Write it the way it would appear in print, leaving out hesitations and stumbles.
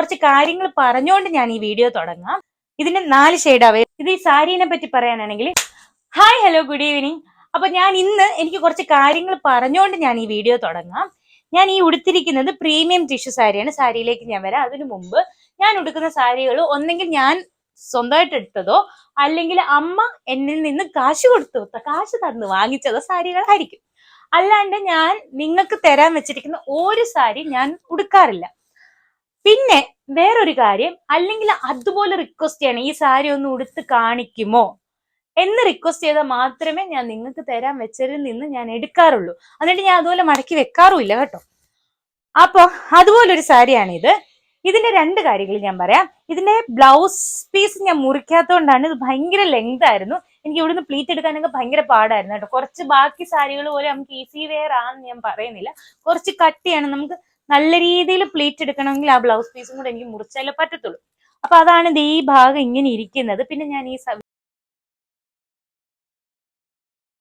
കുറച്ച് കാര്യങ്ങൾ പറഞ്ഞുകൊണ്ട് ഞാൻ ഈ വീഡിയോ തുടങ്ങാം. ഇതിന് 4 ഷെയ്ഡാവേ. ഇത് ഈ സാരീനെ പറ്റി പറയാനാണെങ്കിൽ, ഹായ് ഹലോ ഗുഡ് ഈവനിങ്. അപ്പൊ ഞാൻ ഇന്ന് എനിക്ക് കുറച്ച് കാര്യങ്ങൾ പറഞ്ഞുകൊണ്ട് ഞാൻ ഈ വീഡിയോ തുടങ്ങാം. ഞാൻ ഈ ഉടുത്തിരിക്കുന്നത് പ്രീമിയം ടിഷ്യൂ സാരിയാണ്. സാരിയിലേക്ക് ഞാൻ വരാം. അതിനു മുമ്പ് ഞാൻ ഉടുക്കുന്ന സാരികൾ ഒന്നെങ്കിൽ ഞാൻ സ്വന്തമായിട്ട് എടുത്തതോ അല്ലെങ്കിൽ അമ്മ എന്നിൽ നിന്ന് കാശ് തന്ന് വാങ്ങിച്ചതോ സാരികളായിരിക്കും. അല്ലാണ്ട് ഞാൻ നിങ്ങൾക്ക് തരാൻ വെച്ചിരിക്കുന്ന ഒരു സാരി ഞാൻ ഉടുക്കാറില്ല. പിന്നെ വേറൊരു കാര്യം, അല്ലെങ്കിൽ അതുപോലെ റിക്വസ്റ്റ് ചെയ്യണം, ഈ സാരി ഒന്ന് ഉടുത്ത് കാണിക്കുമോ എന്ന് റിക്വസ്റ്റ് ചെയ്താൽ മാത്രമേ ഞാൻ നിങ്ങൾക്ക് തരാൻ വെച്ചതിൽ നിന്ന് ഞാൻ എടുക്കാറുള്ളൂ. എന്നിട്ട് ഞാൻ അതുപോലെ മടക്കി വെക്കാറുമില്ല കേട്ടോ. അപ്പൊ അതുപോലൊരു സാരിയാണ് ഇത്. ഇതിന്റെ 2 കാര്യങ്ങൾ ഞാൻ പറയാം. ഇതിന്റെ ബ്ലൗസ് പീസ് ഞാൻ മുറിക്കാത്തതുകൊണ്ടാണ്. ഇത് ഭയങ്കര ലെങ്ത് ആയിരുന്നു. എനിക്ക് ഇവിടുന്ന് പ്ലീറ്റ് എടുക്കാനൊക്കെ ഭയങ്കര പാടായിരുന്നു കേട്ടോ. കുറച്ച് ബാക്കി സാരികൾ പോലെ നമുക്ക് ഈസി വെയർ ആണെന്ന് ഞാൻ പറയുന്നില്ല. കുറച്ച് കട്ടിയാണ്. നമുക്ക് നല്ല രീതിയിൽ പ്ലീറ്റ് എടുക്കണമെങ്കിൽ ആ ബ്ലൗസ് പീസും കൂടെ എനിക്ക് മുറിച്ചാലേ പറ്റത്തുള്ളൂ. അപ്പൊ അതാണ് ഈ ഭാഗം ഇങ്ങനെ ഇരിക്കുന്നത്. പിന്നെ ഞാൻ ഈ